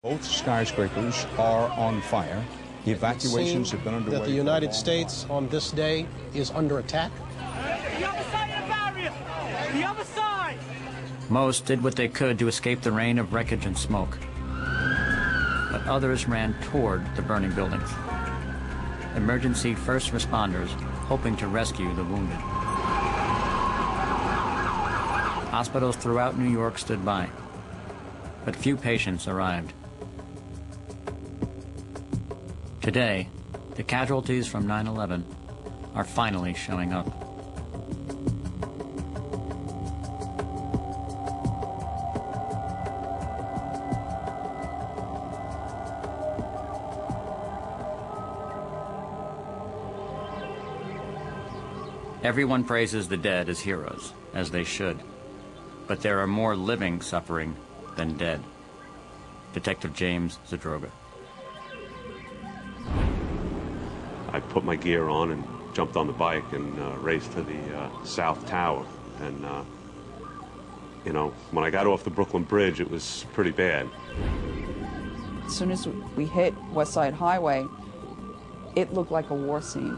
Both skyscrapers are on fire. The evacuations have been underway. That the United States on this day is under attack. The other side of the barrier! The other side! Most did what they could to escape the rain of wreckage and smoke. But others ran toward the burning buildings. Emergency first responders hoping to rescue the wounded. Hospitals throughout New York stood by, but few patients arrived. Today, the casualties from 9/11 are finally showing up. Everyone praises the dead as heroes, as they should. But there are more living suffering than dead. Detective James Zadroga. I put my gear on and jumped on the bike and raced to the South Tower. And, you know, when I got off the Brooklyn Bridge, it was pretty bad. As soon as we hit West Side Highway, it looked like a war scene.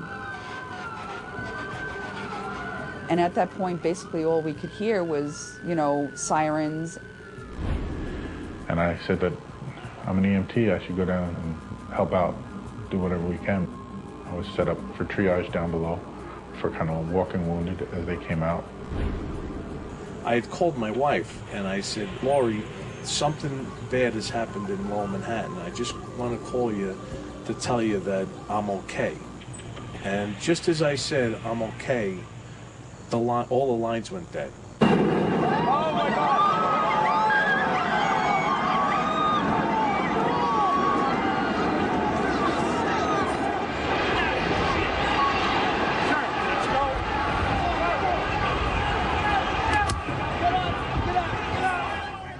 And at that point, basically all we could hear was, you know, sirens. And I said that I'm an EMT, I should go down and help out, do whatever we can. I was set up for triage down below for kind of walking wounded as they came out. I had called my wife and I said, Lori, something bad has happened in Lower Manhattan. I just want to call you to tell you that I'm okay. And just as I said, I'm okay, all the lines went dead. Oh my God!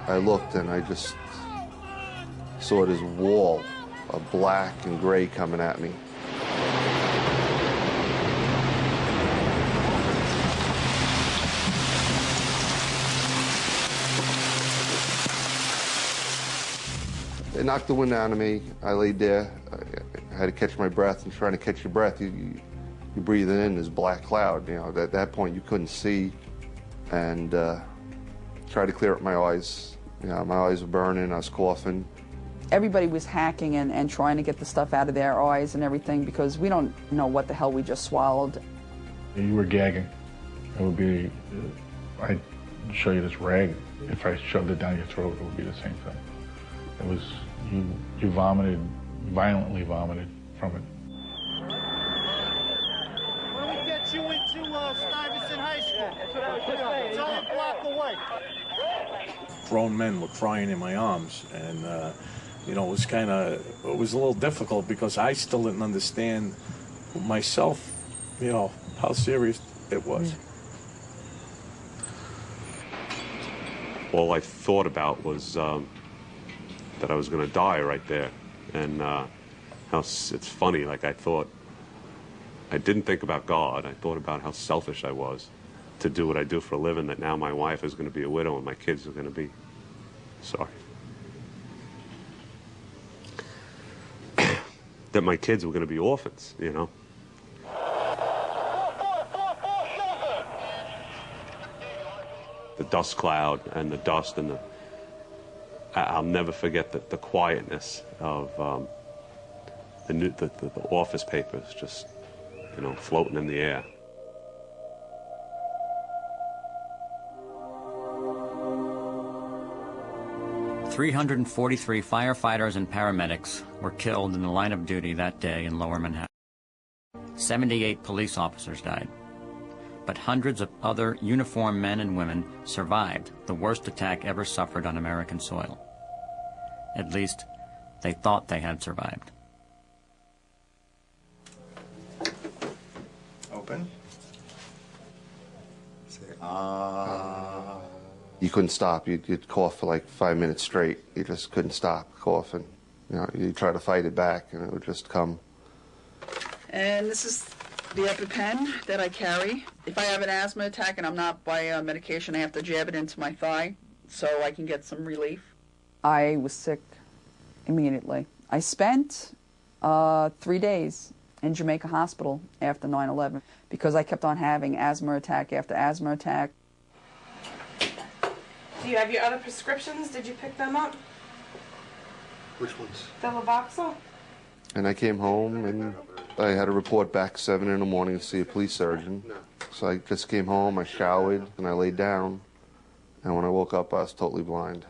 I looked and I just saw this wall of black and gray coming at me. It knocked the wind out of me. I laid there. I had to catch my breath, and trying to catch your breath, you breathe it in this black cloud. You know, at that point you couldn't see, and tried to clear up my eyes. You know, my eyes were burning, I was coughing. Everybody was hacking and trying to get the stuff out of their eyes and everything because we don't know what the hell we just swallowed. You were gagging. It would be, I'd show you this rag. If I shoved it down your throat, it would be the same thing. It was, you vomited, violently vomited from it. When we get you into Stuyvesant High School, that's what I was just saying. It's only a block away. Grown men were crying in my arms, and you know, it was a little difficult because I still didn't understand myself, you know, how serious it was. All I thought about was that I was going to die right there, and how it's funny. Like I didn't think about God. I thought about how selfish I was to do what I do for a living, that now my wife is going to be a widow and my kids are going to be, sorry, that my kids were going to be orphans, you know. The dust cloud and the dust and I'll never forget the quietness of the office papers just, you know, floating in the air. .343 firefighters and paramedics were killed in the line of duty that day in Lower Manhattan. 78 police officers died, but hundreds of other uniformed men and women survived the worst attack ever suffered on American soil. At least, they thought they had survived. Open. Say, ah. You couldn't stop. You'd cough for like 5 minutes straight. You just couldn't stop coughing. You know, you try to fight it back, and it would just come. And this is the EpiPen that I carry. If I have an asthma attack and I'm not by medication, I have to jab it into my thigh so I can get some relief. I was sick immediately. I spent 3 days in Jamaica Hospital after 9/11 because I kept on having asthma attack after asthma attack. Do you have your other prescriptions? Did you pick them up? Which ones? The Levoxyl? And I came home and I had to report back 7 in the morning to see a police surgeon. So I just came home, I showered, and I laid down. And when I woke up, I was totally blind.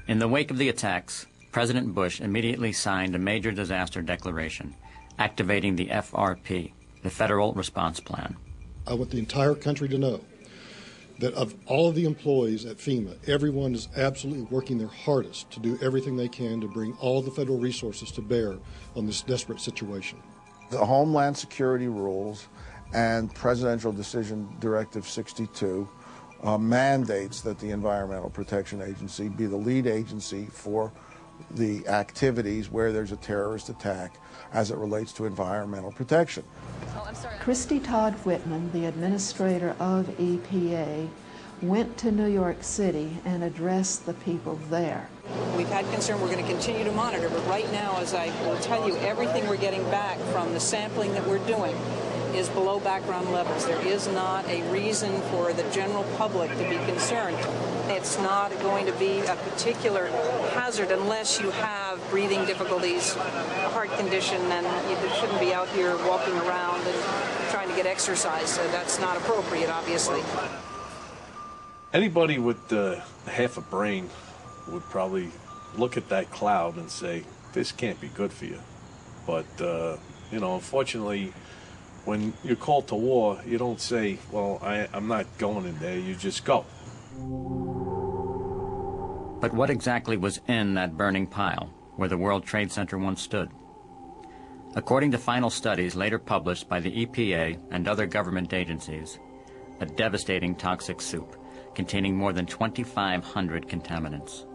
In the wake of the attacks, President Bush immediately signed a major disaster declaration, activating the FRP, the Federal Response Plan. I want the entire country to know that of all of the employees at FEMA, everyone is absolutely working their hardest to do everything they can to bring all the federal resources to bear on this desperate situation. The Homeland Security rules and Presidential Decision Directive 62 mandates that the Environmental Protection Agency be the lead agency for the activities where there's a terrorist attack as it relates to environmental protection. Christy Todd Whitman, the administrator of EPA, went to New York City and addressed the people there. We've had concern. We're going to continue to monitor, but right now, as I will tell you, everything we're getting back from the sampling that we're doing is below background levels. There is not a reason for the general public to be concerned. It's not going to be a particular hazard unless you have breathing difficulties, a heart condition, and you shouldn't be out here walking around and trying to get exercise. So that's not appropriate, obviously. Anybody with half a brain would probably look at that cloud and say, this can't be good for you. But, you know, unfortunately, when you're called to war, you don't say, well, I'm not going in there, you just go. But what exactly was in that burning pile where the World Trade Center once stood? According to final studies later published by the EPA and other government agencies, a devastating toxic soup containing more than 2,500 contaminants.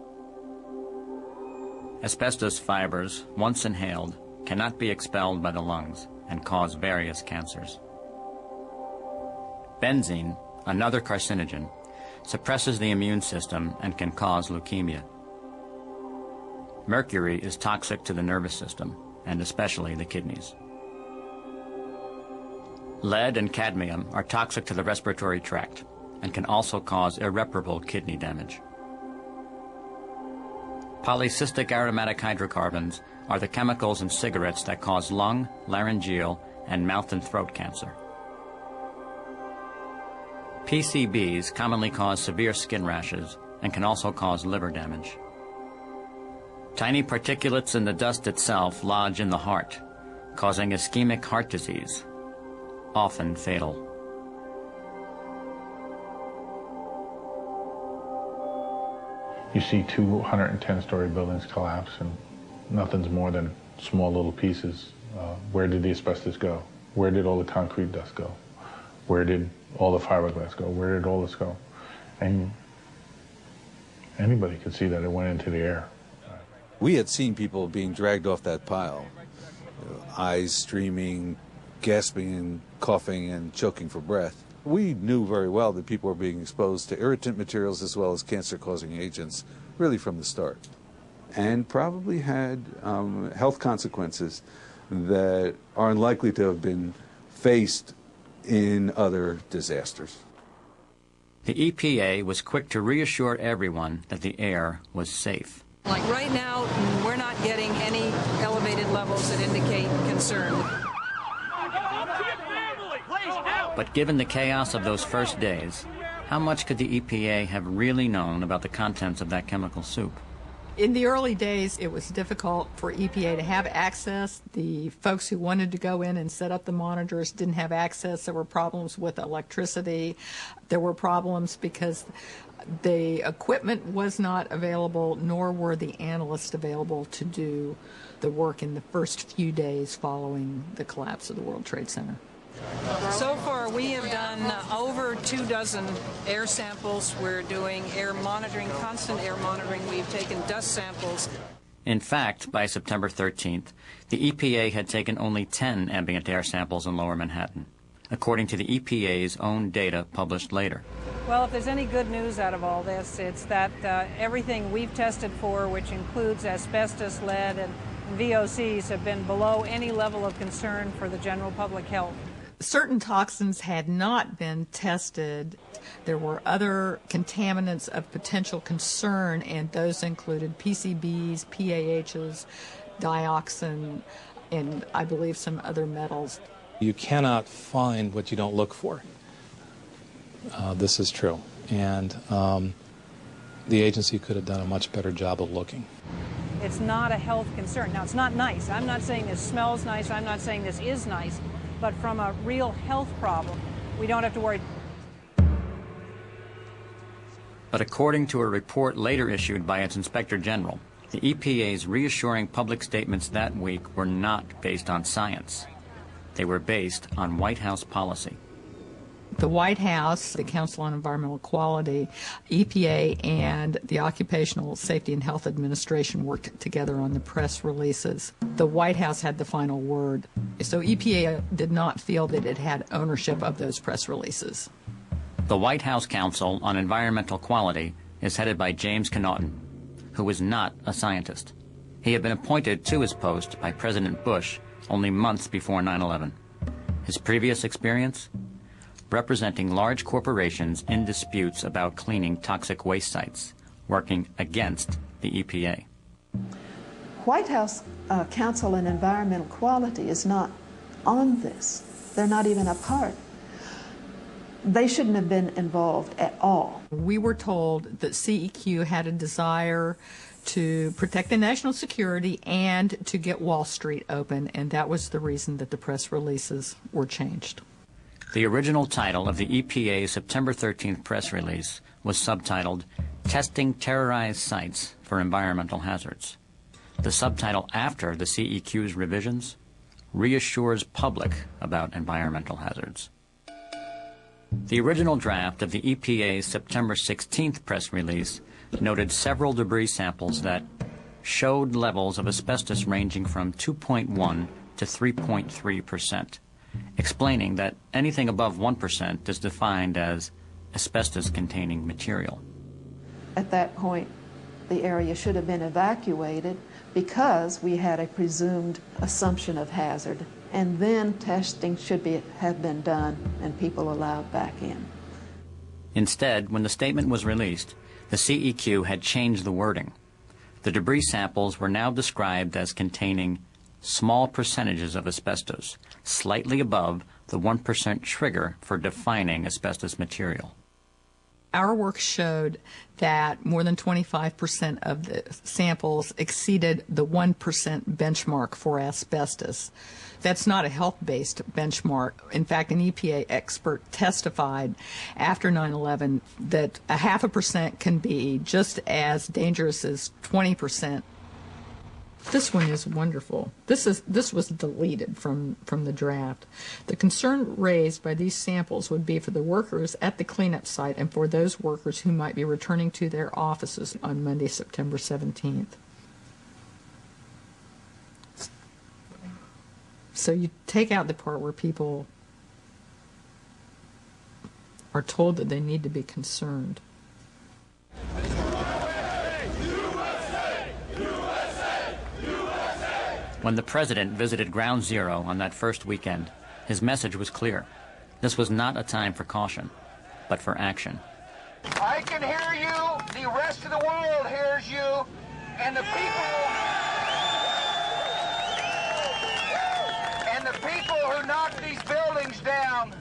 Asbestos fibers, once inhaled, cannot be expelled by the lungs and cause various cancers. Benzene, another carcinogen, suppresses the immune system and can cause leukemia. Mercury is toxic to the nervous system, and especially the kidneys. Lead and cadmium are toxic to the respiratory tract and can also cause irreparable kidney damage. Polycystic aromatic hydrocarbons are the chemicals in cigarettes that cause lung, laryngeal, and mouth and throat cancer. PCBs commonly cause severe skin rashes and can also cause liver damage. Tiny particulates in the dust itself lodge in the heart, causing ischemic heart disease, often fatal. You see 210-story buildings collapse and nothing's more than small little pieces. Where did the asbestos go? Where did all the concrete dust go? Where did all the fiberglass go? Where did all this go? And anybody could see that it went into the air. We had seen people being dragged off that pile, eyes streaming, gasping and coughing and choking for breath. We knew very well that people were being exposed to irritant materials as well as cancer-causing agents, really from the start. And probably had health consequences that are unlikely to have been faced in other disasters. The EPA was quick to reassure everyone that the air was safe. Like right now, we're not getting any elevated levels that indicate concern. But given the chaos of those first days, how much could the EPA have really known about the contents of that chemical soup? In the early days, it was difficult for EPA to have access. The folks who wanted to go in and set up the monitors didn't have access. There were problems with electricity. There were problems because the equipment was not available, nor were the analysts available to do the work in the first few days following the collapse of the World Trade Center. So far, we have done over 24 air samples. We're doing air monitoring, constant air monitoring. We've taken dust samples. In fact, by September 13th, the EPA had taken only 10 ambient air samples in Lower Manhattan, according to the EPA's own data published later. Well, if there's any good news out of all this, it's that everything we've tested for, which includes asbestos, lead, and VOCs, have been below any level of concern for the general public health. Certain toxins had not been tested. There were other contaminants of potential concern, and those included PCBs, PAHs, dioxin, and I believe some other metals. You cannot find what you don't look for. This is true. And the agency could have done a much better job of looking. It's not a health concern. Now, it's not nice. I'm not saying this smells nice. I'm not saying this is nice. But from a real health problem, we don't have to worry. But according to a report later issued by its Inspector General, the EPA's reassuring public statements that week were not based on science. They were based on Whitehouse policy. The White House, the Council on Environmental Quality, EPA, and the Occupational Safety and Health Administration worked together on the press releases. The White House had the final word, so EPA did not feel that it had ownership of those press releases. The White House Council on Environmental Quality is headed by James Connaughton, who is not a scientist. He had been appointed to his post by President Bush only months before 9/11. His previous experience? Representing large corporations in disputes about cleaning toxic waste sites, working against the EPA. White House Council on Environmental Quality is not on this. They're not even a part. They shouldn't have been involved at all. We were told that CEQ had a desire to protect the national security and to get Wall Street open, and that was the reason that the press releases were changed. The original title of the EPA's September 13th press release was subtitled, Testing Terrorized Sites for Environmental Hazards. The subtitle after the CEQ's revisions, Reassures Public About Environmental Hazards. The original draft of the EPA's September 16th press release noted several debris samples that showed levels of asbestos ranging from 2.1 to 3.3%. explaining that anything above 1% is defined as asbestos-containing material. At that point, the area should have been evacuated because we had a presumed assumption of hazard, and then testing should have been done and people allowed back in. Instead, when the statement was released, the CEQ had changed the wording. The debris samples were now described as containing small percentages of asbestos, slightly above the 1% trigger for defining asbestos material. Our work showed that more than 25% of the samples exceeded the 1% benchmark for asbestos. That's not a health-based benchmark. In fact, an EPA expert testified after 9/11 that 0.5% can be just as dangerous as 20%. This one is wonderful. This was deleted from the draft. The concern raised by these samples would be for the workers at the cleanup site and for those workers who might be returning to their offices on Monday, September 17th. So you take out the part where people are told that they need to be concerned. When the president visited Ground Zero on that first weekend, his message was clear. This was not a time for caution, but for action. I can hear you, the rest of the world hears you, and the people who knock these buildings down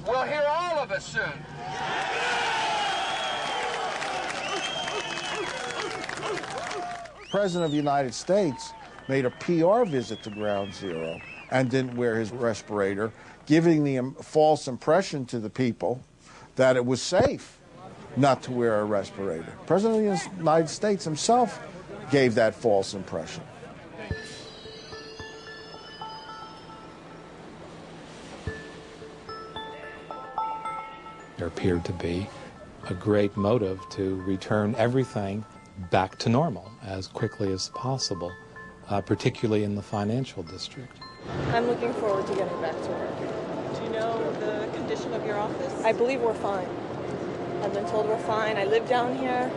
will hear all of us soon. The President of the United States made a PR visit to Ground Zero and didn't wear his respirator, giving the false impression to the people that it was safe not to wear a respirator. The President of the United States himself gave that false impression. There appeared to be a great motive to return everything back to normal as quickly as possible, particularly in the financial district. I'm looking forward to getting back to work. Do you know know the condition of your office? I believe we're fine. I've been told we're fine. I live down here.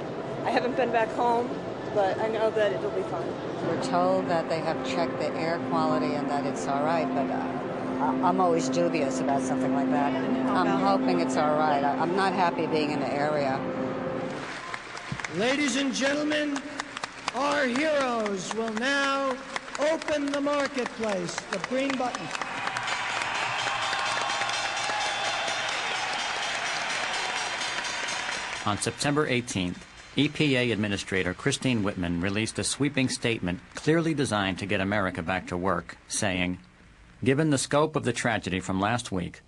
I haven't been back home, but I know that it'll be fine. We're told that they have checked the air quality and that it's all right, but I'm always dubious about something like that. I'm hoping it's all right. I'm not happy being in the area. Ladies and gentlemen, our heroes will now open the marketplace. The green button. On September 18th, EPA Administrator Christine Whitman released a sweeping statement clearly designed to get America back to work, saying, "Given the scope of the tragedy from last week,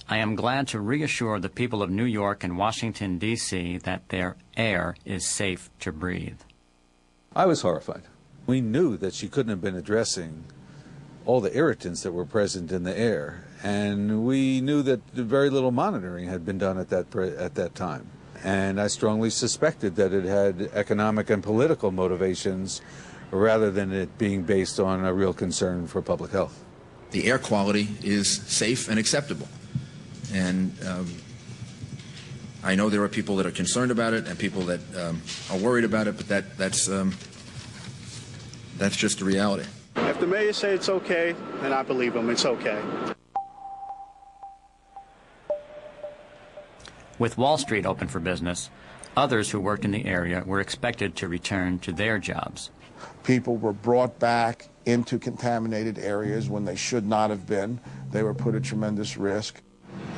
I am glad to reassure the people of New York and Washington, D.C. that their air is safe to breathe." I was horrified. We knew that she couldn't have been addressing all the irritants that were present in the air, and we knew that very little monitoring had been done at that time. And I strongly suspected that it had economic and political motivations rather than it being based on a real concern for public health. The air quality is safe and acceptable. And I know there are people that are concerned about it and people that are worried about it, but that's just the reality. If the mayor says it's okay, then I believe him. It's okay. With Wall Street open for business, others who worked in the area were expected to return to their jobs. People were brought back into contaminated areas when they should not have been. They were put at tremendous risk.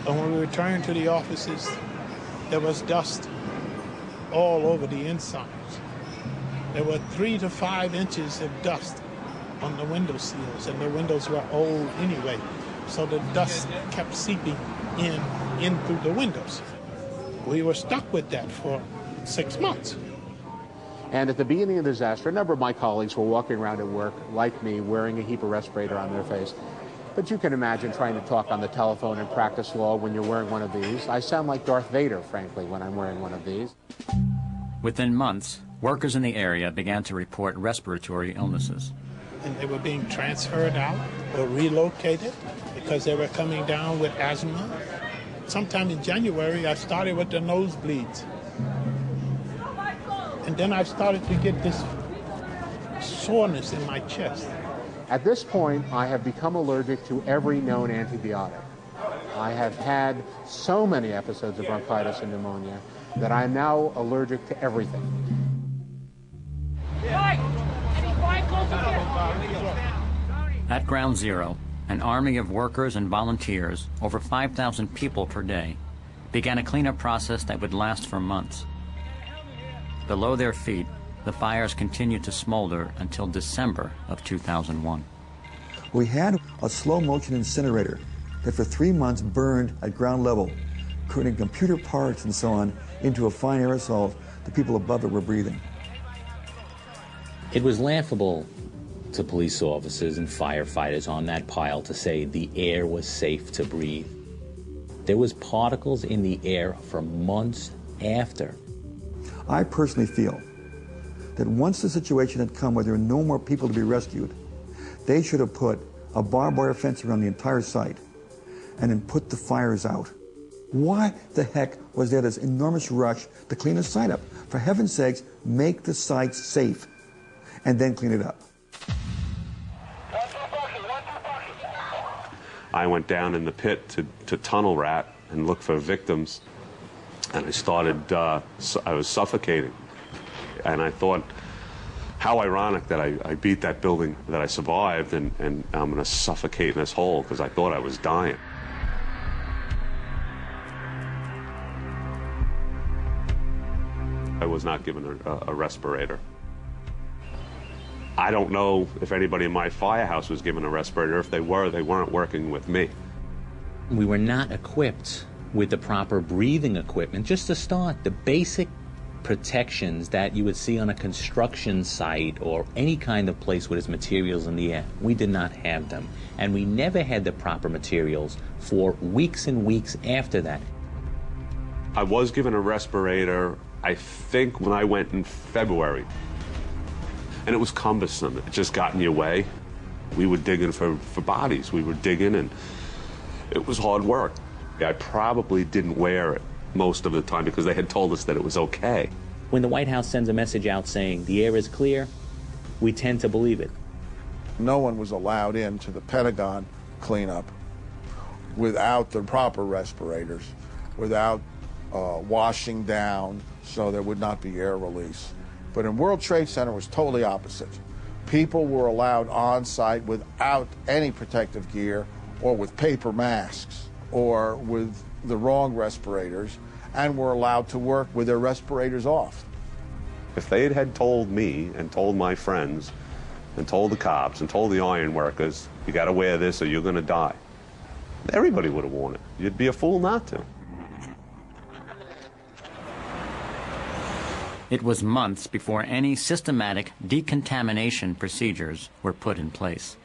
And when we returned to the offices, there was dust all over the insides. There were 3 to 5 inches of dust on the window sills, and the windows were old anyway, so the dust kept seeping in through the windows. We were stuck with that for 6 months. And at the beginning of the disaster, a number of my colleagues were walking around at work, like me, wearing a heap of respirator on their face. But you can imagine trying to talk on the telephone and practice law when you're wearing one of these. I sound like Darth Vader, frankly, when I'm wearing one of these. Within months, workers in the area began to report respiratory illnesses. And they were being transferred out or relocated because they were coming down with asthma. Sometime in January, I started with the nosebleeds. And then I started to get this soreness in my chest. At this point, I have become allergic to every known antibiotic. I have had so many episodes of bronchitis and pneumonia that I am now allergic to everything. At Ground Zero, an army of workers and volunteers, over 5,000 people per day, began a cleanup process that would last for months. Below their feet, the fires continued to smolder until December of 2001. We had a slow-motion incinerator that for 3 months burned at ground level, putting computer parts and so on into a fine aerosol the people above it were breathing. It was laughable to police officers and firefighters on that pile to say the air was safe to breathe. There was particles in the air for months after. I personally feel that once the situation had come where there were no more people to be rescued, they should have put a barbed wire fence around the entire site and then put the fires out. Why the heck was there this enormous rush to clean the site up? For heaven's sakes, make the site safe and then clean it up. I went down in the pit to tunnel rat and look for victims, and I started, I was suffocating. And I thought, how ironic that I beat that building, that I survived, and I'm going to suffocate in this hole, because I thought I was dying. I was not given a respirator. I don't know if anybody in my firehouse was given a respirator. If they were, they weren't working with me. We were not equipped with the proper breathing equipment. Just to start, the basic protections that you would see on a construction site or any kind of place where there's materials in the air, we did not have them. And we never had the proper materials for weeks and weeks after that. I was given a respirator, I think, when I went in February. And it was cumbersome. It just got in your way. We were digging for bodies. We were digging, and It was hard work. I probably didn't wear it most of the time because they had told us that it was okay. When the White House sends a message out saying the air is clear, we tend to believe it. No one was allowed into the Pentagon cleanup without the proper respirators, without washing down so there would not be air release. But in World Trade Center it was totally opposite. People were allowed on site without any protective gear or with paper masks or with the wrong respirators, and were allowed to work with their respirators off. If they had told me and told my friends and told the cops and told the iron workers, you got to wear this or you're going to die, everybody would have worn it. You'd be a fool not to. It was months before any systematic decontamination procedures were put in place.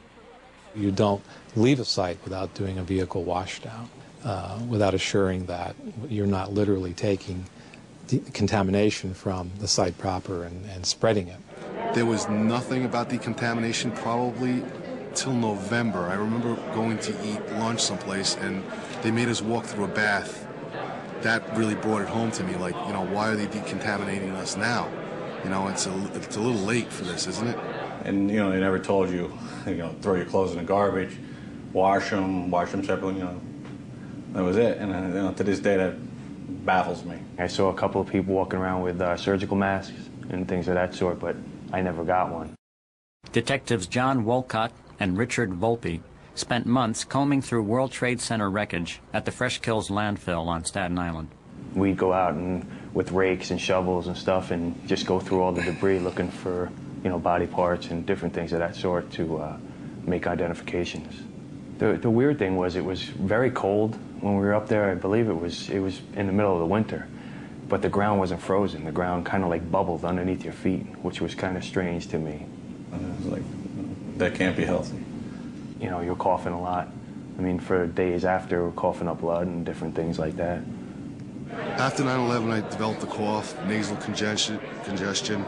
You don't leave a site without doing a vehicle washdown, without assuring that you're not literally taking contamination from the site proper and spreading it. There was nothing about decontamination probably till November. I remember going to eat lunch someplace and they made us walk through a bath. That really brought it home to me, like, you know, why are they decontaminating us now? You know, it's a little late for this, isn't it? And, you know, they never told you, throw your clothes in the garbage, wash them separately, that was it. And, to this day, that baffles me. I saw a couple of people walking around with surgical masks and things of that sort, but I never got one. Detectives John Wolcott and Richard Volpe spent months combing through World Trade Center wreckage at the Fresh Kills landfill on Staten Island. We'd go out and with rakes and shovels and stuff and just go through all the debris looking for, body parts and different things of that sort to make identifications. The weird thing was it was very cold when we were up there. I believe it was in the middle of the winter, but the ground wasn't frozen. The ground kind of like bubbled underneath your feet, which was kind of strange to me. And it was like, that can't be healthy. You're coughing a lot. I mean, for days after, we're coughing up blood and different things like that. After 9/11, I developed a cough, nasal congestion,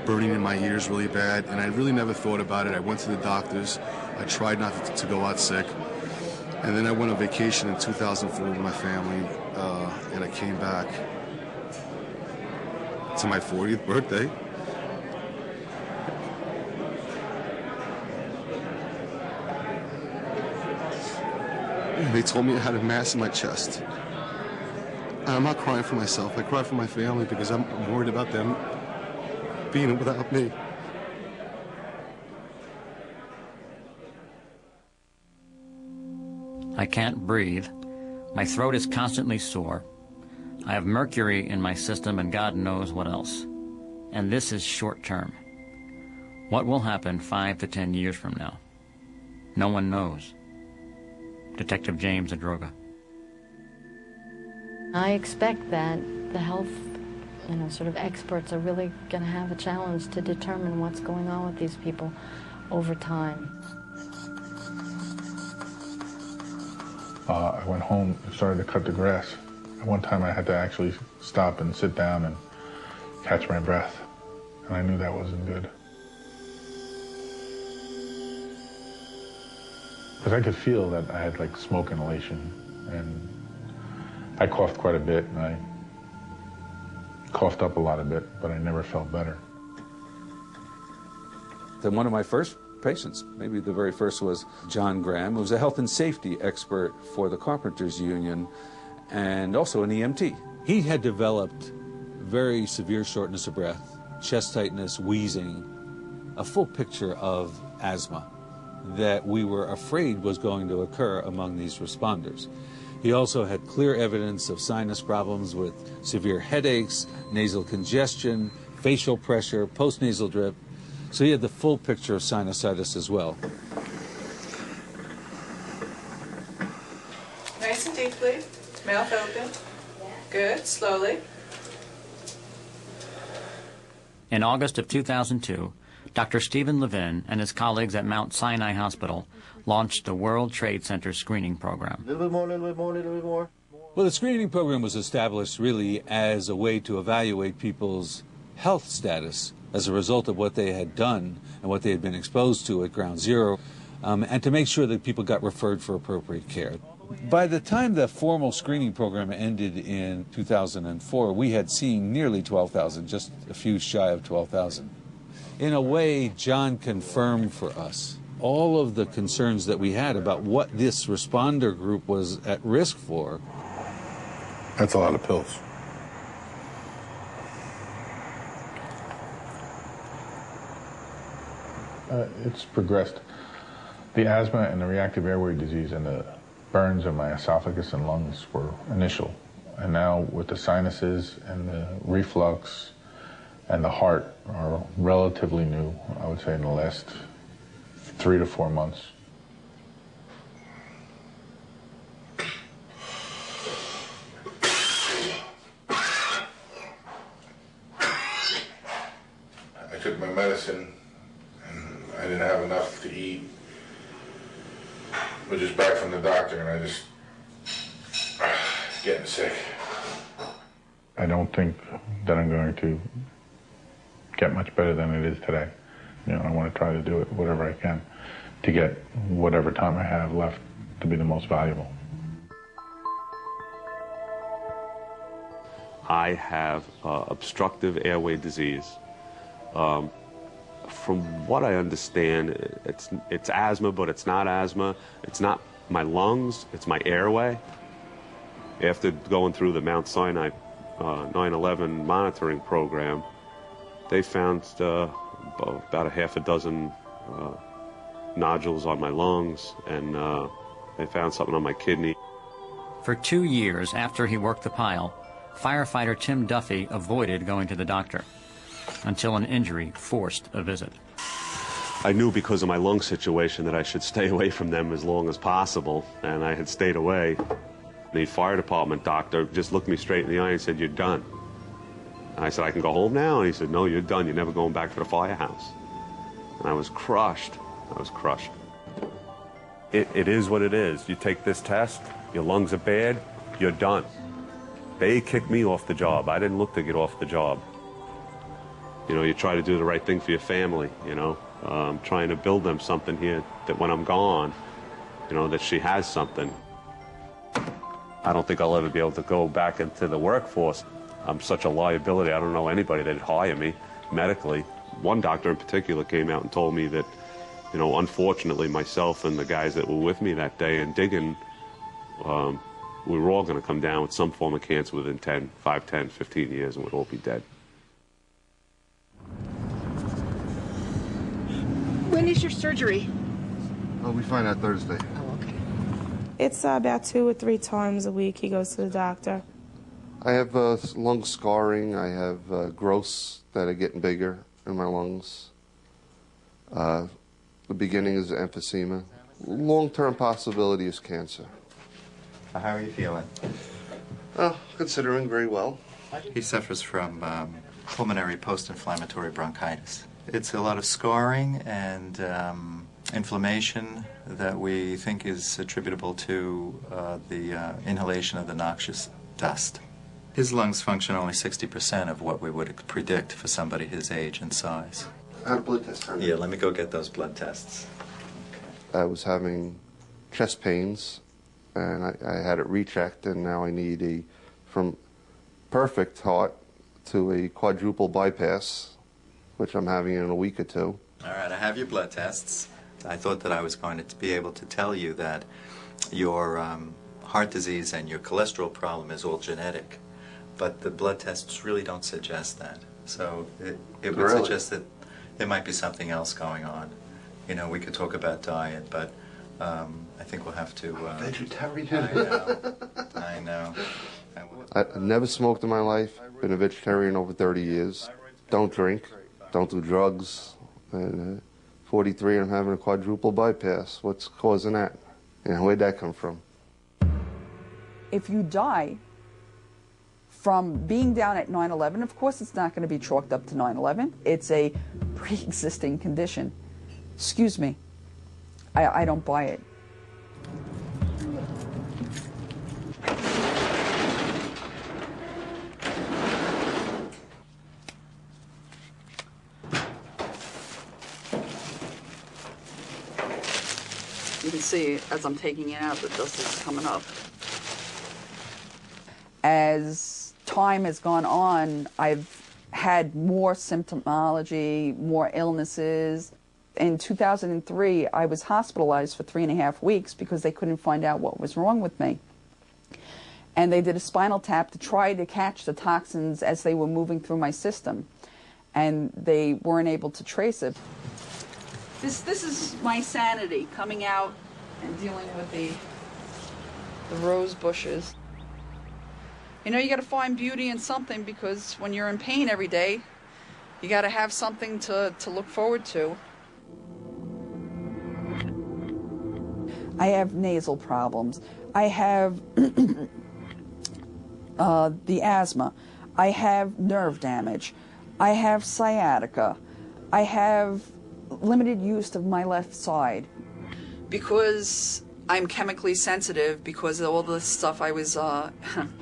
burning in my ears really bad, and I really never thought about it. I went to the doctors. I tried not to go out sick. And then I went on vacation in 2004 with my family, and I came back to my 40th birthday. They told me I had a mass in my chest. And I'm not crying for myself. I cry for my family because I'm worried about them being without me. I can't breathe. My throat is constantly sore. I have mercury in my system and God knows what else. And this is short term. What will happen 5 to 10 years from now? No one knows. Detective James Adroga. I expect that the health, sort of experts are really going to have a challenge to determine what's going on with these people over time. I went home and started to cut the grass. At one time I had to actually stop and sit down and catch my breath, and I knew that wasn't good. Because I could feel that I had like smoke inhalation, and I coughed quite a bit, and I coughed up a lot of it, but I never felt better. Then one of my first patients, maybe the very first, was John Graham, who was a health and safety expert for the Carpenters Union and also an EMT. He had developed very severe shortness of breath, chest tightness, wheezing, a full picture of asthma that we were afraid was going to occur among these responders. He also had clear evidence of sinus problems with severe headaches, nasal congestion, facial pressure, postnasal drip. So he had the full picture of sinusitis as well. Nice and deeply, mouth open. Good, slowly. In August of 2002, Dr. Stephen Levin and his colleagues at Mount Sinai Hospital launched the World Trade Center screening program. A little bit more, a little bit more, a little bit more. Well, the screening program was established really as a way to evaluate people's health status as a result of what they had done and what they had been exposed to at Ground Zero, and to make sure that people got referred for appropriate care. By the time the formal screening program ended in 2004, we had seen nearly 12,000, just a few shy of 12,000. In a way, John confirmed for us all of the concerns that we had about what this responder group was at risk for. That's a lot of pills. It's progressed. The asthma and the reactive airway disease and the burns in my esophagus and lungs were initial. And now with the sinuses and the reflux and the heart are relatively new, I would say in the last 3 to 4 months. I took my medicine and I didn't have enough to eat. I was just back from the doctor and I just getting sick. I don't think that I'm going to get much better than it is today. You know, I want to try to do it whatever I can to get whatever time I have left to be the most valuable. I have obstructive airway disease. From what I understand, it's asthma, but it's not asthma. It's not my lungs, it's my airway. After going through the Mount Sinai 9/11 monitoring program, they found about a half a dozen nodules on my lungs, and they found something on my kidney. For 2 years after he worked the pile, firefighter Tim Duffy avoided going to the doctor until an injury forced a visit. I knew because of my lung situation that I should stay away from them as long as possible, and I had stayed away. The fire department doctor just looked me straight in the eye and said, "You're done." And I said, "I can go home now?" And he said, "No, you're done. You're never going back to the firehouse." And I was crushed. I was crushed. It is what it is. You take this test, your lungs are bad, you're done. They kicked me off the job. I didn't look to get off the job. You know, you try to do the right thing for your family, you know. Trying to build them something here that when I'm gone, you know, that she has something. I don't think I'll ever be able to go back into the workforce. I'm such a liability. I don't know anybody that'd hire me medically. One doctor in particular came out and told me that, you know, unfortunately myself and the guys that were with me that day in digging, we were all going to come down with some form of cancer within 5, 10, 15 years and we'd all be dead. When is your surgery? We find out Thursday. Oh, okay. It's about 2 or 3 times a week he goes to the doctor. I have lung scarring. I have growths that are getting bigger in my lungs. The beginning is emphysema. Long-term possibility is cancer. How are you feeling? Considering very well. He suffers from pulmonary post-inflammatory bronchitis. It's a lot of scarring and inflammation that we think is attributable to the inhalation of the noxious dust. His lungs function only 60% of what we would predict for somebody his age and size. How do blood tests turn? Yeah, let me go get those blood tests. I was having chest pains, and I had it rechecked, and now I need from perfect heart to a quadruple bypass, which I'm having in a week or 2. All right, I have your blood tests. I thought that I was going to be able to tell you that your heart disease and your cholesterol problem is all genetic, but the blood tests really don't suggest that. So it would suggest that there might be something else going on. You know, we could talk about diet, but I think we'll have to... vegetarian? I know. I've never smoked in my life. Been a vegetarian over 30 years. Don't drink. Don't do drugs. And 43, I'm having a quadruple bypass. What's causing that? And where'd that come from? If you die from being down at 9/11, of course it's not going to be chalked up to 9/11. It's a pre-existing condition. Excuse me. I don't buy it. see as I'm taking it out, the dust is coming up. As time has gone on, I've had more symptomology, more illnesses. In 2003, I was hospitalized for 3.5 weeks because they couldn't find out what was wrong with me. And they did a spinal tap to try to catch the toxins as they were moving through my system. And they weren't able to trace it. This is my sanity coming out and dealing with the rose bushes. You know, you got to find beauty in something, because when you're in pain every day, you got to have something to look forward to. I have nasal problems. I have the asthma. I have nerve damage. I have sciatica. I have limited use of my left side. Because I'm chemically sensitive, because of all the stuff I was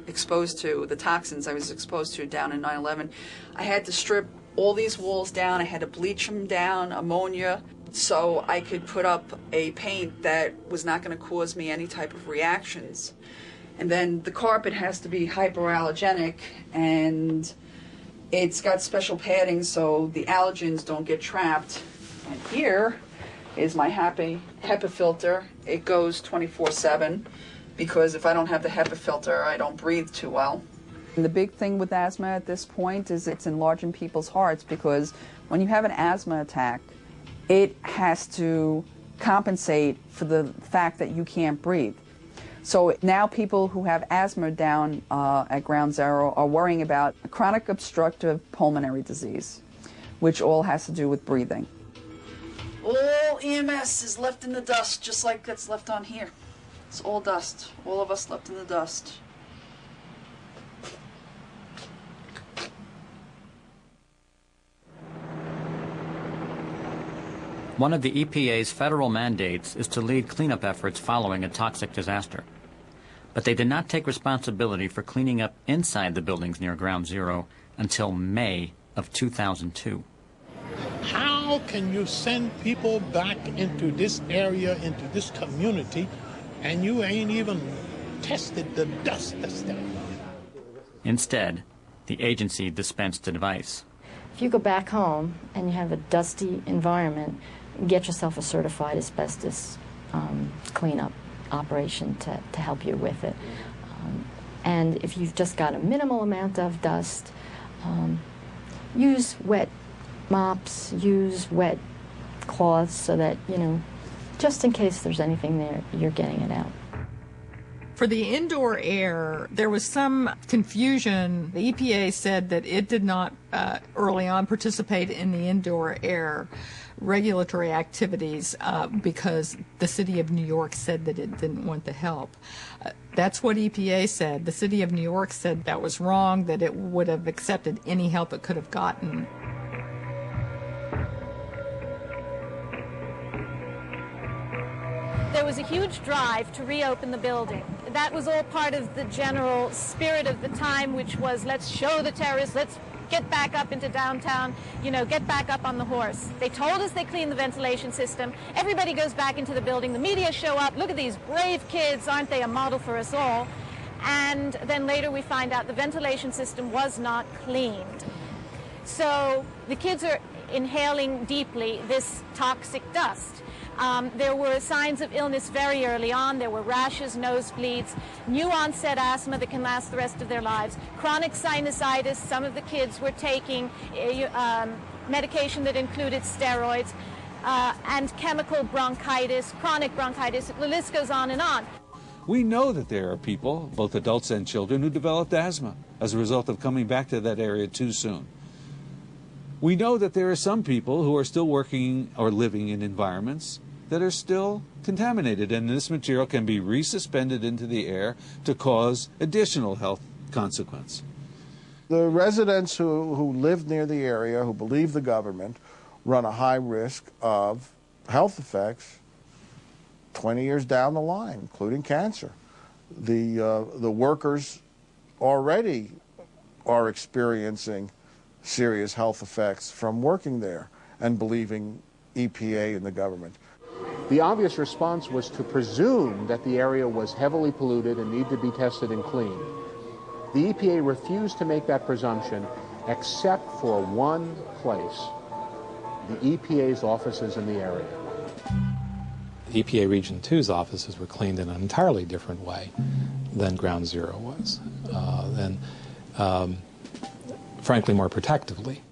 exposed to, the toxins I was exposed to down in 9/11, I had to strip all these walls down. I had to bleach them down, ammonia, so I could put up a paint that was not going to cause me any type of reactions. And then the carpet has to be hypoallergenic, and it's got special padding so the allergens don't get trapped. And here is my HEPA filter. It goes 24/7, because if I don't have the HEPA filter, I don't breathe too well. And the big thing with asthma at this point is it's enlarging people's hearts, because when you have an asthma attack, it has to compensate for the fact that you can't breathe. So now people who have asthma down at ground zero are worrying about chronic obstructive pulmonary disease, which all has to do with breathing. All EMS is left in the dust, just like it's left on here. It's all dust. All of us left in the dust. One of the EPA's federal mandates is to lead cleanup efforts following a toxic disaster. But they did not take responsibility for cleaning up inside the buildings near Ground Zero until May of 2002. How can you send people back into this area, into this community, and you ain't even tested the dust that's there? Instead, the agency dispensed advice. If you go back home and you have a dusty environment, get yourself a certified asbestos cleanup operation to help you with it. And if you've just got a minimal amount of dust, use wet mops, use wet cloths so that, you know, just in case there's anything there, you're getting it out. For the indoor air, there was some confusion. The EPA said that it did not early on participate in the indoor air regulatory activities because the city of New York said that it didn't want the help. That's what EPA said. The city of New York said that was wrong, that it would have accepted any help it could have gotten. There was a huge drive to reopen the building. That was all part of the general spirit of the time, which was, let's show the terrorists, let's get back up into downtown, you know, get back up on the horse. They told us they cleaned the ventilation system. Everybody goes back into the building. The media show up. Look at these brave kids. Aren't they a model for us all? And then later we find out the ventilation system was not cleaned. So the kids are inhaling deeply this toxic dust. There were signs of illness very early on. There were rashes, nosebleeds, new onset asthma that can last the rest of their lives, chronic sinusitis. Some of the kids were taking medication that included steroids, and chemical bronchitis, chronic bronchitis. The list goes on and on. We know that there are people, both adults and children, who developed asthma as a result of coming back to that area too soon. We know that there are some people who are still working or living in environments that are still contaminated, and this material can be resuspended into the air to cause additional health consequence. The residents who live near the area, who believe the government, run a high risk of health effects 20 years down the line, including cancer. The workers already are experiencing serious health effects from working there and believing EPA and the government. The obvious response was to presume that the area was heavily polluted and needed to be tested and cleaned. The EPA refused to make that presumption except for one place, the EPA's offices in the area. The EPA Region 2's offices were cleaned in an entirely different way than Ground Zero was, and frankly more protectively.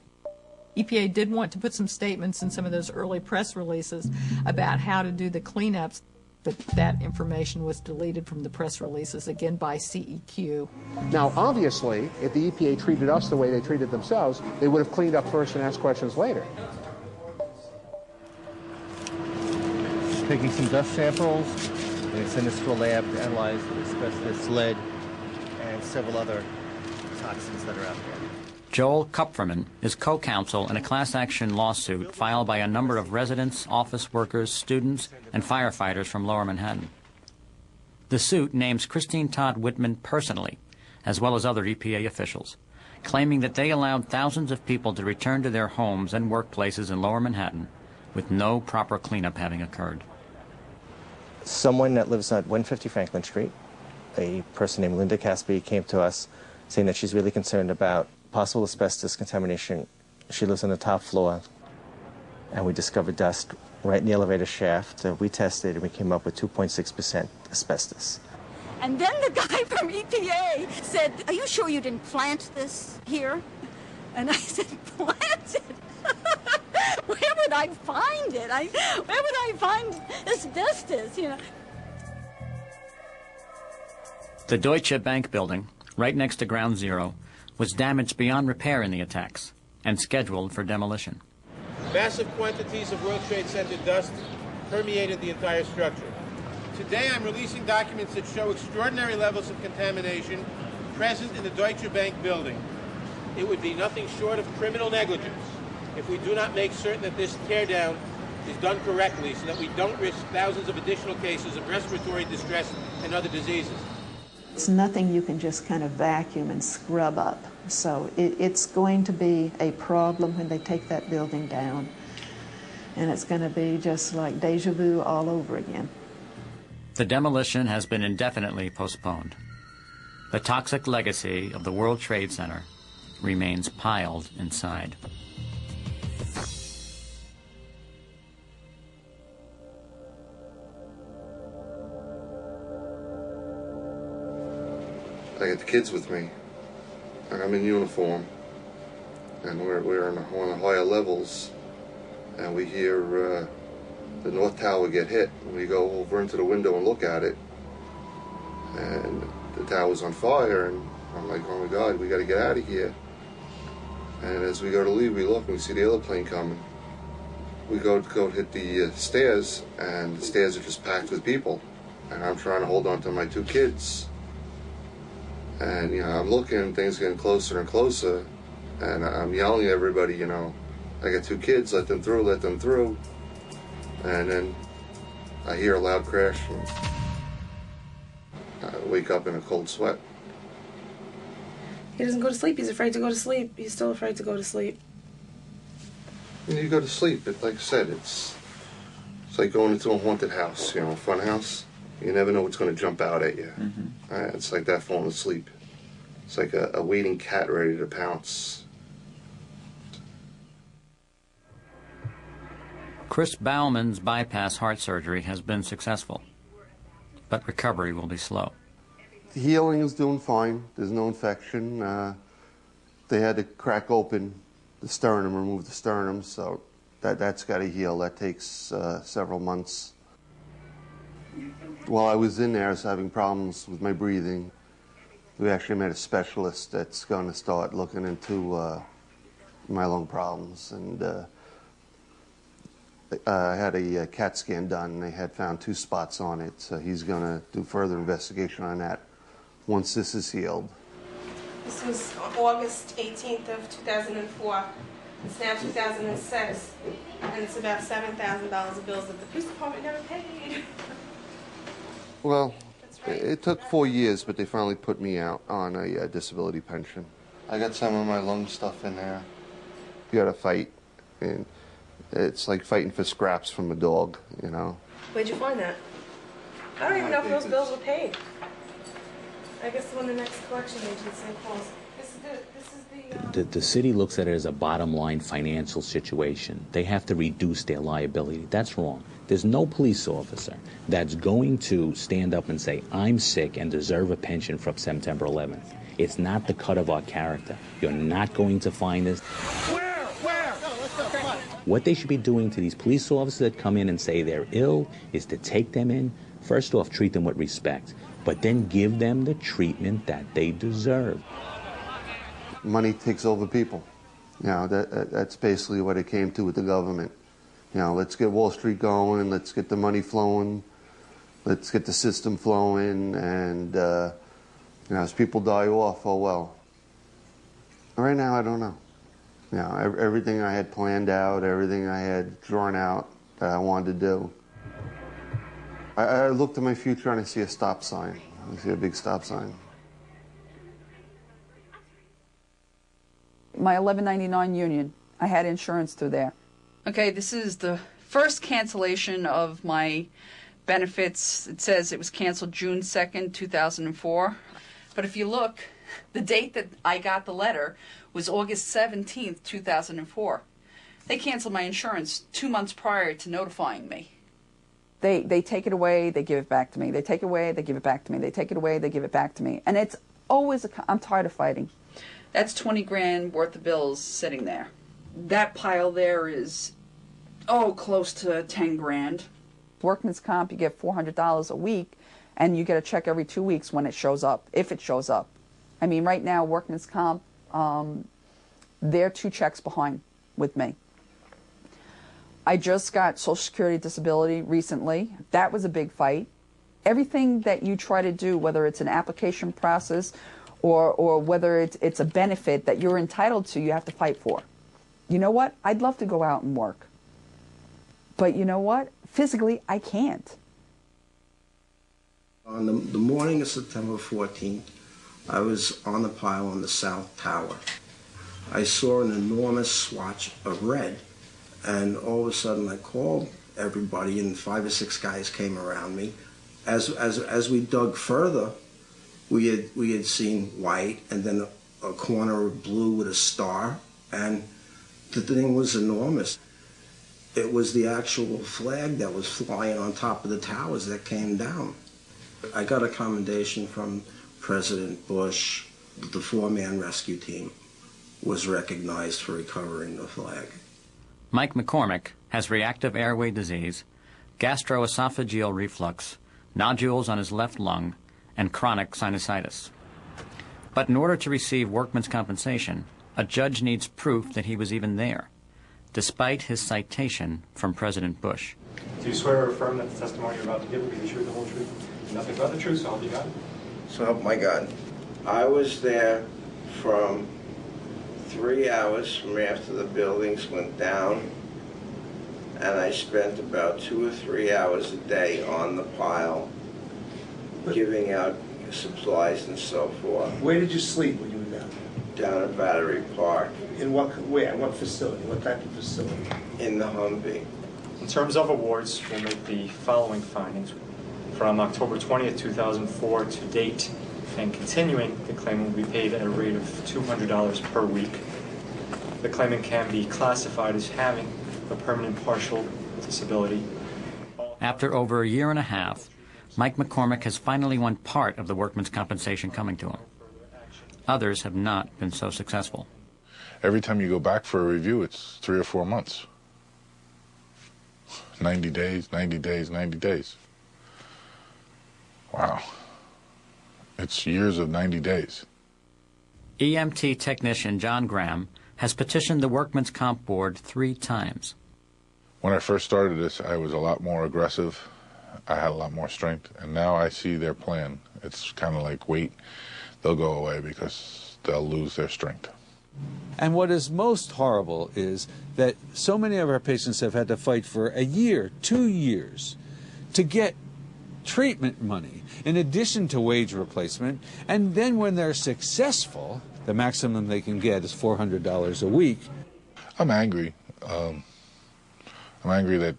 EPA did want to put some statements in some of those early press releases about how to do the cleanups, but that information was deleted from the press releases, again by CEQ. Now, obviously, if the EPA treated us the way they treated themselves, they would have cleaned up first and asked questions later. Taking some dust samples, and send this to a lab to analyze asbestos, lead, and several other toxins that are out there. Joel Kupferman is co-counsel in a class action lawsuit filed by a number of residents, office workers, students, and firefighters from Lower Manhattan. The suit names Christine Todd Whitman personally, as well as other EPA officials, claiming that they allowed thousands of people to return to their homes and workplaces in Lower Manhattan with no proper cleanup having occurred. Someone that lives at 150 Franklin Street, a person named Linda Caspi, came to us saying that she's really concerned about possible asbestos contamination. She lives on the top floor, and we discovered dust right in the elevator shaft. We tested, and we came up with 2.6% asbestos. And then the guy from EPA said, "Are you sure you didn't plant this here?" And I said, "Plant it? Where would I find it? Where would I find asbestos, you know?" The Deutsche Bank building, right next to Ground Zero, was damaged beyond repair in the attacks and scheduled for demolition. Massive quantities of World Trade Center dust permeated the entire structure. Today I'm releasing documents that show extraordinary levels of contamination present in the Deutsche Bank building. It would be nothing short of criminal negligence if we do not make certain that this teardown is done correctly so that we don't risk thousands of additional cases of respiratory distress and other diseases. It's nothing you can just kind of vacuum and scrub up. So it's going to be a problem when they take that building down. And it's going to be just like deja vu all over again. The demolition has been indefinitely postponed. The toxic legacy of the World Trade Center remains piled inside. I got the kids with me, and I'm in uniform, and we're on the higher levels, and we hear the North Tower get hit. We go over into the window and look at it, and the tower's on fire, and I'm like, oh my God, we got to get out of here. And as we go to leave, we look and we see the other plane coming. We go hit the stairs, and the stairs are just packed with people, and I'm trying to hold on to my two kids. And, you know, I'm looking, things getting closer and closer, and I'm yelling at everybody, you know, I got two kids, let them through, let them through. And then I hear a loud crash, and I wake up in a cold sweat. He doesn't go to sleep. He's afraid to go to sleep. He's still afraid to go to sleep. When you go to sleep, like I said, it's like going into a haunted house, you know, a fun house. You never know what's going to jump out at you. It's like that falling asleep. It's like a waiting cat ready to pounce. Chris Bauman's bypass heart surgery has been successful, but recovery will be slow. The healing is doing fine. There's no infection. They had to crack open the sternum, remove the sternum, so that's got to heal. That takes several months. While I was in there, I was having problems with my breathing. We actually met a specialist that's going to start looking into my lung problems. And I had a CAT scan done, and they had found 2 spots on it. So he's going to do further investigation on that once this is healed. This was August 18th of 2004. It's now 2006, and it's about $7,000 of bills that the police department never paid. Well, it took 4 years, but they finally put me out on a disability pension. I got some of my lung stuff in there. You gotta fight, and it's like fighting for scraps from a dog, you know. Where'd you find that? I don't even know if those bills were paid. I guess when the next collection agency calls. The city looks at it as a bottom line financial situation. They have to reduce their liability. That's wrong. There's no police officer that's going to stand up and say, I'm sick and deserve a pension from September 11th. It's not the cut of our character. You're not going to find this. Where? No, let's go. Come on. What they should be doing to these police officers that come in and say they're ill is to take them in, first off, treat them with respect, but then give them the treatment that they deserve. Money takes over people. You know, that's basically what it came to with the government. You know, let's get Wall Street going, let's get the money flowing, let's get the system flowing, and you know, as people die off, oh well. Right now, I don't know. You know, everything I had planned out, everything I had drawn out that I wanted to do. I looked at my future and I see a stop sign. I see a big stop sign. My 1199 union, I had insurance through there. Okay, this is the first cancellation of my benefits. It says it was canceled June 2nd, 2004. But if you look, the date that I got the letter was August 17th, 2004. They canceled my insurance 2 months prior to notifying me. They take it away, they give it back to me. They take it away, they give it back to me. They take it away, they give it back to me. And it's always, I'm tired of fighting. That's 20 grand worth of bills sitting there. That pile there is, close to 10 grand. Workman's comp, you get $400 a week, and you get a check every 2 weeks when it shows up, if it shows up. I mean, right now, workman's comp, they're 2 checks behind with me. I just got Social Security disability recently. That was a big fight. Everything that you try to do, whether it's an application process or whether it's a benefit that you're entitled to, you have to fight for. You know what? I'd love to go out and work. But you know what? Physically, I can't. On the morning of September 14th, I was on the pile on the South Tower. I saw an enormous swatch of red, and all of a sudden I called everybody, and 5 or 6 guys came around me. As we dug further, we had seen white, and then a corner of blue with a star, and the thing was enormous. It was the actual flag that was flying on top of the towers that came down. I got a commendation from President Bush. The 4-man rescue team was recognized for recovering the flag. Mike McCormick has reactive airway disease, gastroesophageal reflux, nodules on his left lung, and chronic sinusitis. But in order to receive workman's compensation, a judge needs proof that he was even there, despite his citation from President Bush. Do you swear or affirm that the testimony you're about to give will be the truth, the whole truth, and nothing but the truth, so help you God? So help my God. I was there from 3 hours from after the buildings went down, and I spent about 2 or 3 hours a day on the pile, giving out supplies and so forth. Where did you sleep when you were down? Down at Battery Park. Where? What facility? What type of facility? In the Humvee. In terms of awards, we'll make the following findings. From October 20th, 2004 to date, and continuing, the claimant will be paid at a rate of $200 per week. The claimant can be classified as having a permanent partial disability. After over a year and a half, Mike McCormick has finally won part of the workman's compensation coming to him. Others have not been so successful. Every time you go back for a review, it's 3 or 4 months. 90 days, 90 days, 90 days. Wow. It's years of 90 days. EMT technician John Graham has petitioned the Workmen's Comp Board 3 times. When I first started this, I was a lot more aggressive. I had a lot more strength, and now I see their plan. It's kind of like, wait, they'll go away because they'll lose their strength. And what is most horrible is that so many of our patients have had to fight for a year, 2 years, to get treatment money in addition to wage replacement, and then when they're successful, the maximum they can get is $400 a week. I'm angry. I'm angry that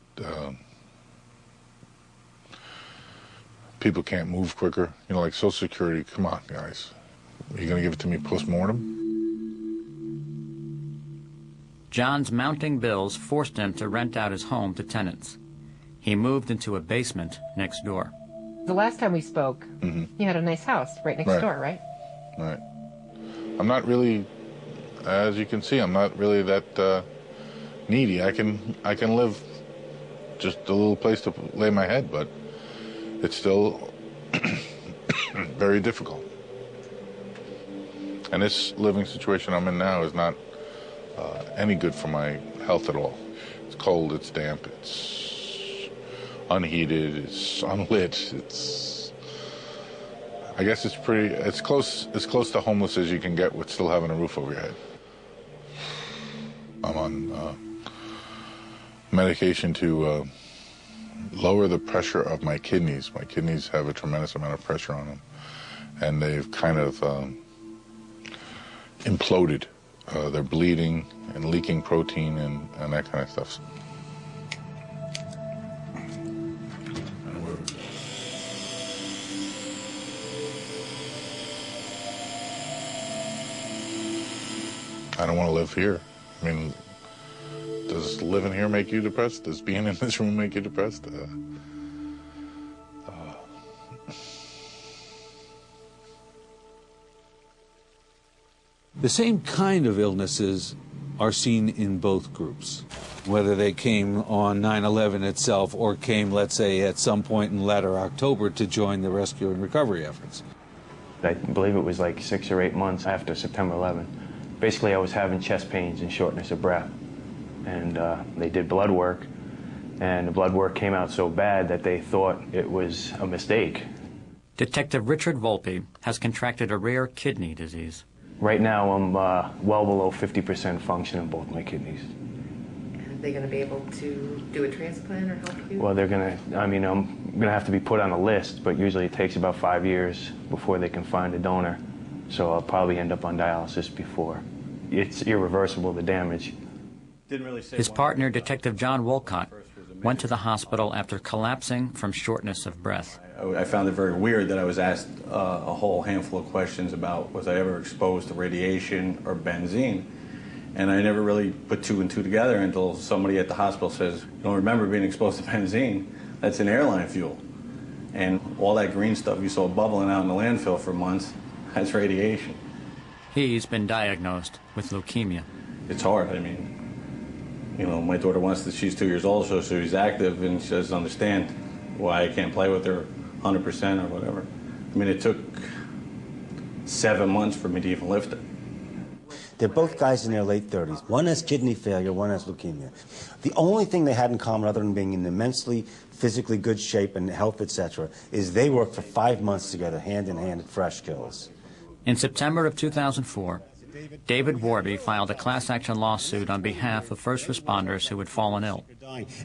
people can't move quicker. You know, like Social Security, come on, guys. Are you going to give it to me post-mortem? John's mounting bills forced him to rent out his home to tenants. He moved into a basement next door. The last time we spoke, you had a nice house right next door, right? Right. I'm not really, as you can see, I'm not really that needy. I can live just a little place to lay my head, but it's still very difficult. And this living situation I'm in now is not any good for my health at all. It's cold, it's damp, it's unheated, it's unlit, I guess it's close to homeless as you can get with still having a roof over your head. I'm on medication to lower the pressure of my kidneys. My kidneys have a tremendous amount of pressure on them, and they've kind of imploded. They're bleeding and leaking protein and that kind of stuff. I don't want to live here. I mean, does living here make you depressed? Does being in this room make you depressed? The same kind of illnesses are seen in both groups, whether they came on 9/11 itself or came, let's say, at some point in latter October to join the rescue and recovery efforts. I believe it was like 6 or 8 months after September 11. Basically, I was having chest pains and shortness of breath, and they did blood work, and the blood work came out so bad that they thought it was a mistake. Detective Richard Volpe has contracted a rare kidney disease. Right now, I'm well below 50% function in both my kidneys. Are they going to be able to do a transplant or help you? Well, I'm going to have to be put on a list, but usually it takes about 5 years before they can find a donor. So I'll probably end up on dialysis before. It's irreversible, the damage. His partner, Detective John Wolcott, went to the hospital after collapsing from shortness of breath. I found it very weird that I was asked a whole handful of questions about was I ever exposed to radiation or benzene, and I never really put two and two together until somebody at the hospital says, "You don't remember being exposed to benzene? That's an airline fuel." And all that green stuff you saw bubbling out in the landfill for months, that's radiation. He's been diagnosed with leukemia. It's hard. I mean, you know, my daughter she's 2 years old, so she's active, and she doesn't understand why I can't play with her 100% or whatever. I mean, it took 7 months for me to even lift it. They're both guys in their late 30s. One has kidney failure, one has leukemia. The only thing they had in common, other than being in immensely physically good shape and health, etc., is they worked for 5 months together, hand in hand at Fresh Kills. In September of 2004, David Warby filed a class-action lawsuit on behalf of first responders who had fallen ill.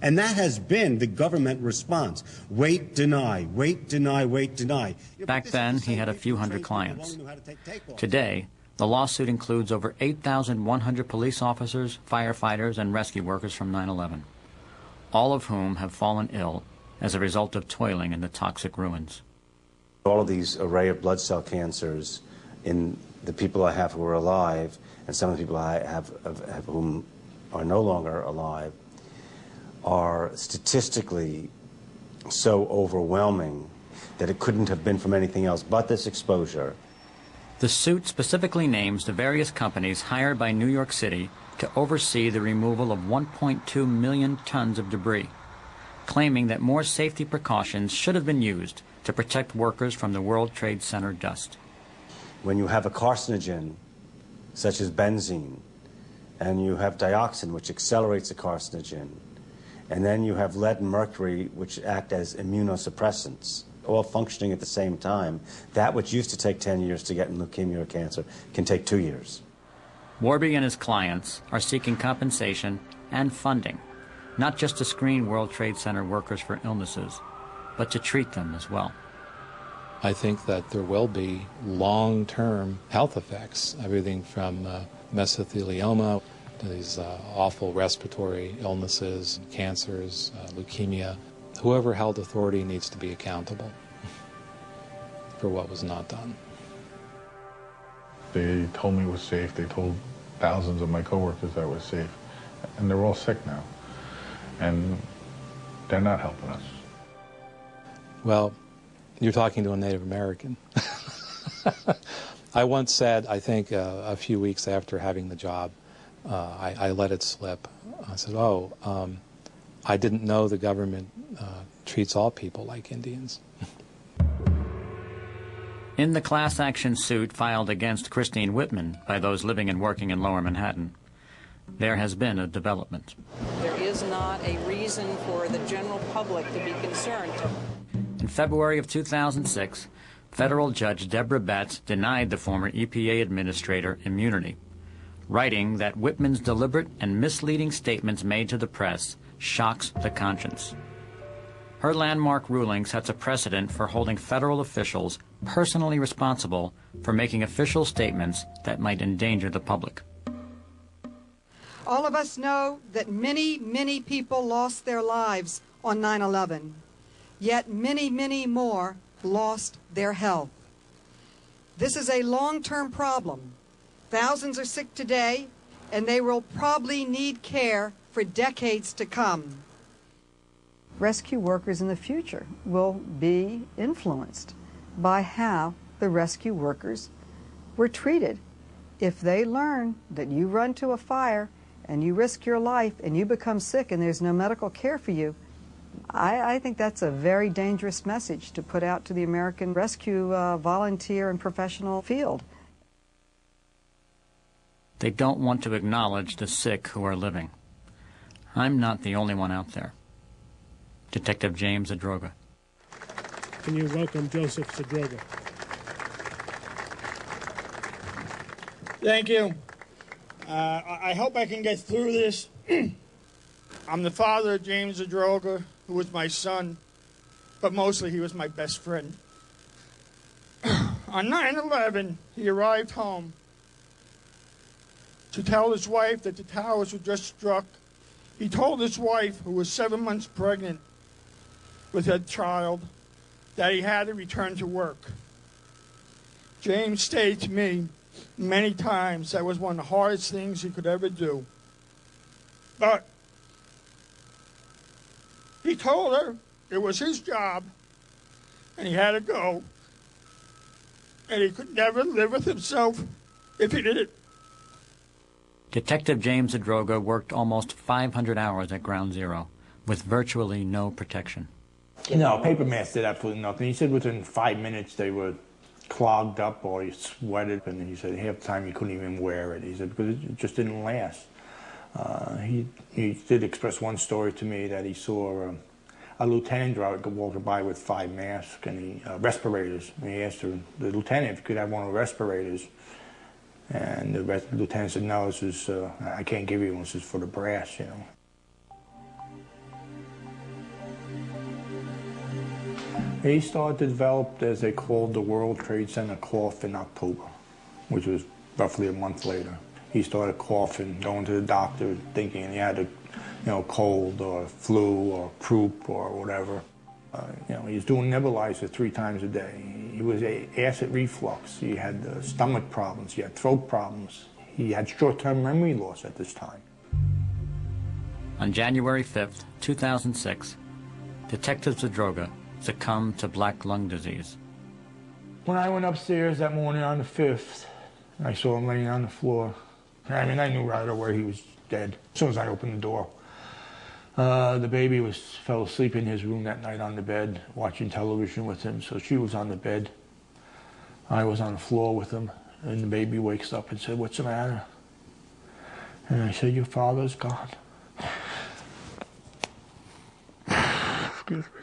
And that has been the government response. Wait, deny, wait, deny, wait, deny. Back then, he had a few hundred clients. Today, the lawsuit includes over 8,100 police officers, firefighters, and rescue workers from 9/11, all of whom have fallen ill as a result of toiling in the toxic ruins. All of these array of blood cell cancers in the people I have who are alive, and some of the people I have whom are no longer alive, are statistically so overwhelming that it couldn't have been from anything else but this exposure. The suit specifically names the various companies hired by New York City to oversee the removal of 1.2 million tons of debris, claiming that more safety precautions should have been used to protect workers from the World Trade Center dust. When you have a carcinogen, such as benzene, and you have dioxin, which accelerates the carcinogen, and then you have lead and mercury, which act as immunosuppressants, all functioning at the same time, that which used to take 10 years to get in leukemia or cancer can take 2 years. Warby and his clients are seeking compensation and funding, not just to screen World Trade Center workers for illnesses, but to treat them as well. I think that there will be long-term health effects, everything from mesothelioma to these awful respiratory illnesses, cancers, leukemia. Whoever held authority needs to be accountable. for what was not done. They told me it was safe. They told thousands of my coworkers that it was safe. And they're all sick now. And they're not helping us. Well, you're talking to a Native American. I once said, I think a few weeks after having the job, I let it slip. I said, I didn't know the government treats all people like Indians. In the class action suit filed against Christine Whitman by those living and working in Lower Manhattan, there has been a development. There is not a reason for the general public to be concerned. In February of 2006, federal judge Deborah Betts denied the former EPA administrator immunity, writing that Whitman's deliberate and misleading statements made to the press shocks the conscience. Her landmark ruling sets a precedent for holding federal officials personally responsible for making official statements that might endanger the public. All of us know that many, many people lost their lives on 9/11, yet many, many more lost their health. This is a long-term problem. Thousands are sick today, and they will probably need care for decades to come. Rescue workers in the future will be influenced by how the rescue workers were treated. If they learn that you run to a fire and you risk your life and you become sick and there's no medical care for you, I think that's a very dangerous message to put out to the American rescue volunteer and professional field. They don't want to acknowledge the sick who are living. I'm not the only one out there. Detective James Zadroga. Can you welcome Joseph Zadroga? Thank you. I hope I can get through this. I'm the father of James Zadroga, who was my son, but mostly he was my best friend. On 9/11, he arrived home to tell his wife that the towers were just struck. He told his wife, who was 7 months pregnant with a child, that he had to return to work. James stated to me many times that was one of the hardest things he could ever do. But he told her it was his job and he had to go, and he could never live with himself if he did it. Detective James Zadroga worked almost 500 hours at Ground Zero with virtually no protection. No, paper masks did absolutely nothing. He said within 5 minutes they were clogged up or he sweated, and he said half the time he couldn't even wear it. He said because it just didn't last. He did express one story to me that he saw a lieutenant walking by with 5 masks and respirators. And he asked the lieutenant if he could have one of the respirators. And the lieutenant said, no, this is, I can't give you one, this is for the brass, you know. He started to develop, as they called the World Trade Center cough in October, which was roughly a month later. He started coughing, going to the doctor, thinking he had a cold or flu or croup or whatever. He was doing nebulizer 3 times a day. He was acid reflux. He had stomach problems. He had throat problems. He had short-term memory loss at this time. On January 5th, 2006, Detective Zadroga succumbed to black lung disease. When I went upstairs that morning on the 5th, I saw him laying on the floor. I mean, I knew right away he was dead as soon as I opened the door. The baby fell asleep in his room that night on the bed, watching television with him. So she was on the bed. I was on the floor with him, and the baby wakes up and said, "What's the matter?" And I said, "Your father's gone." Excuse me.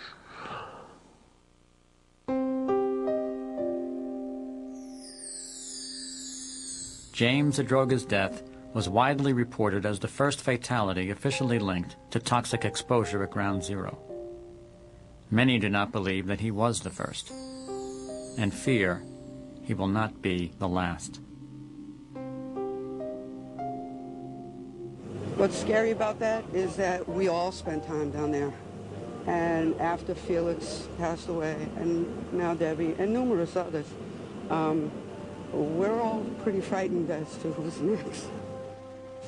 James Zadroga's death was widely reported as the first fatality officially linked to toxic exposure at Ground Zero. Many do not believe that he was the first, and fear he will not be the last. What's scary about that is that we all spend time down there. and after Felix passed away, and now Debbie, and numerous others, we're all pretty frightened as to who's next.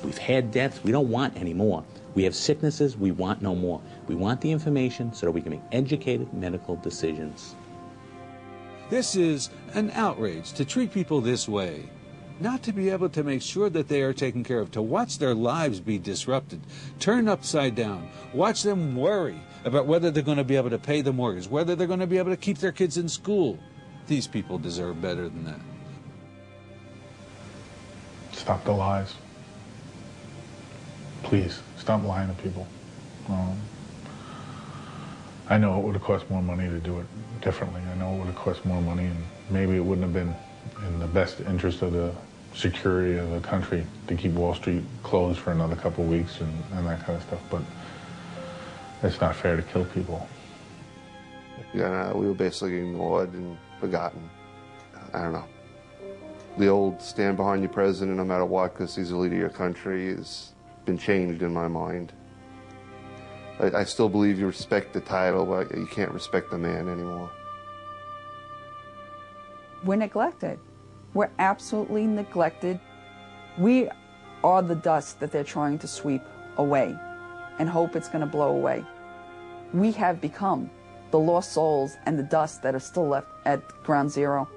We've had deaths we don't want anymore. We have sicknesses we want no more. We want the information so that we can make educated medical decisions. This is an outrage to treat people this way. Not to be able to make sure that they are taken care of, to watch their lives be disrupted, turned upside down, watch them worry about whether they're going to be able to pay the mortgage, whether they're going to be able to keep their kids in school. These people deserve better than that. Stop the lies. Please, stop lying to people. I know it would have cost more money to do it differently. I know it would have cost more money, and maybe it wouldn't have been in the best interest of the security of the country to keep Wall Street closed for another couple of weeks and that kind of stuff, but it's not fair to kill people. Yeah, we were basically ignored and forgotten. I don't know. The old stand behind your president no matter what because he's the leader of your country has been changed in my mind. I still believe you respect the title, but you can't respect the man anymore. We're neglected. We're absolutely neglected. We are the dust that they're trying to sweep away and hope it's going to blow away. We have become the lost souls and the dust that are still left at ground zero.